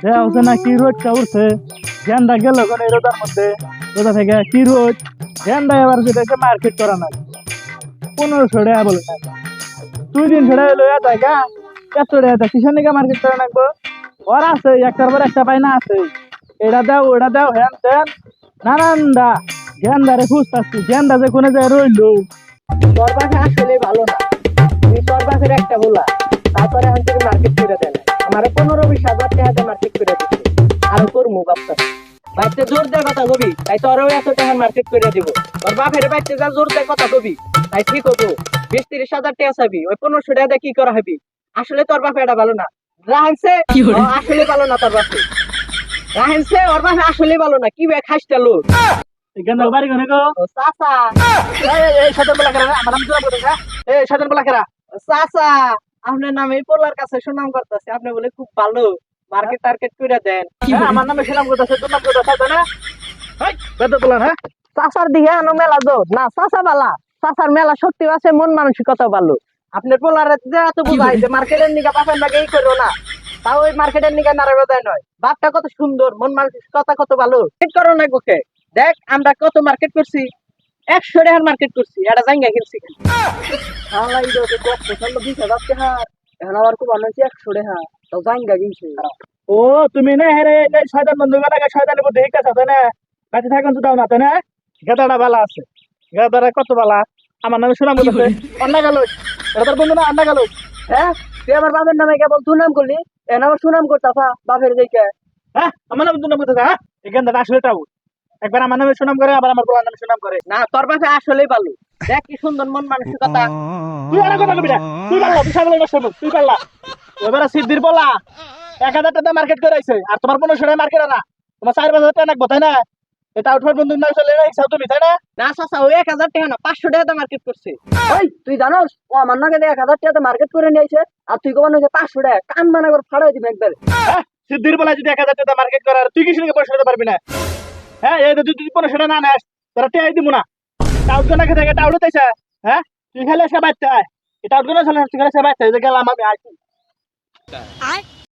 দেখা হচ্ছে না কি রোদটা উঠছে, গেন্দা গেল কোন এই রোদার মধ্যে, রোদা থেকে কি রোদ, গেন্দা এবার যেটা মার্কেট করা না 1500 টাকা বলে না, 2-300 টাকা লইয়া জায়গা 400 টাকা কিসের নিকে মার্কেট করে রাখবো। ওর আছে একটার পর একটা পাই না আছে, এটা দাও ওটা দাও হ্যান ত্যান নানানটা গেন্দারে খুঁজতাছি, গেন্দা যে কোনে যায় রইলো। তোর পাশে আসলে ভালো না, তুই তোর পাশের একটা বলা তারপরে এখন থেকে মার্কেট করে দেয় না আমার 15-20 হাজার টাকা মার্কেট করে দিচ্ছে আরো তোর মুখ আপনার বাড়িতে জোর দেয় কথা কবি তাই তোরও এত টাকা মার্কেট করে দিব। তোর বাপের বাড়িতে যা জোর দেয় কথা কবি তাই ঠিক হতো 20-30 হাজার টাকা চাবি, ওই 1500 টাকা কি করা হবি। আসলে তোর বাপে এটা ভালো না, রাহেনছে আসলে ভালো না, তোর বাপে রাহেনছে ওর বাপে আসলে ভালো না, কি বে খাইটা লোক গেন্দা বাড়ি কোনে গো? চাচা এই সাধারণ বলা কেরা আমার নাম জোড়া বলে, এই সাধারণ বলা কেরা? চাচা আপনার নামে পোলার কাছে সুনাম করতেছে, আপনি বলে খুব ভালো মার্কেট টার্গেট করে দেন। আমার নামে সেরাম করতেছে, তোর নাম করতেছে তাই না? এই বেদ বলা হ্যাঁ, চাচার দিকে আনো মেলা জোর না, চাচা বালা চাচার মেলা সত্যি আছে, মন মানসিকতা ভালো। আপনার পোলার এত বুঝাই যে মার্কেটের নিকা বাপের নাকি এই করো না, তাও ওই মার্কেটের নিকা নারে বোঝায় নয়, বাপটা কত সুন্দর, মন মানসিকতা কত ভালো। ঠিক করো না গোকে, দেখ আমরা কত মার্কেট করছি, 100 টাকার মার্কেট করছি, এটা জায়গা কিনছি এখন আবার খুব অনেক 100 টাকা তাও জায়গা কিনছি। ও তুমি না হেরে এই শয়তান বন্ধু গলা শয়তানের মধ্যে হিকাছ তাই না? কাছে থাকুন তো দাও না তাই না? গেদাটা বালা আছে, গেদাটা কত বালা, আমার নামে সুনাম করতেছে। অন্না গেল এটা তোর বন্ধু না, অন্না গেল। হ্যাঁ তুই আমার বাপের নামে কেবল সুনাম করলি, এখন আমার সুনাম করতাছা বাপের দিকে। হ্যাঁ আমার নামে সুনাম করতেছে, হ্যাঁ এই গেন্দাটা আসলে টাউট, একবার আমার নামে সুনাম করে আবার আমার পোলার নামে সুনাম করে। না তোর বাপে আসলেই ভালো, দেখ কি সুন্দর মন মানসিকতা। তুই অনেক কথা কবি না, তুই পারলা, তুই সামনে বসে তুই পারলা। এবারে সিদ্ধির বলা 1000 টাকা মার্কেট করে আইছে, আর তোমার 1500 টাকা মার্কেট না, তোমার 4-5 হাজার টাকা লাগবো তাই না? এটা আউটফার বন্ধু না চলে না হিসাব তুমি তাই না? না চাচা ওই 1000 টাকা না 500 টাকা মার্কেট করছে। ওই তুই জানোস ও আমার নাকি 1000 টাকা মার্কেট করে নিয়েছে, আর তুই কমান হয়েছে 500 টাকা, কান মানে করে ফাড়াই দিবি একবারে। হ্যাঁ সিদ্ধির বলা যদি 1000 টাকা মার্কেট করে, আর তুই কি শুনে 500 টাকা পারবি না? হ্যাঁ এই তুই যদি 1500 টাকা না নেস তোরা টেয়াই দিব না। টাউট না খেতে টাউট তাইছে, হ্যাঁ তুই খেলে সে বাচ্চা এটা আউট করে চলে, তুই খেলে সে বাচ্চা গেলাম আমি আইছি।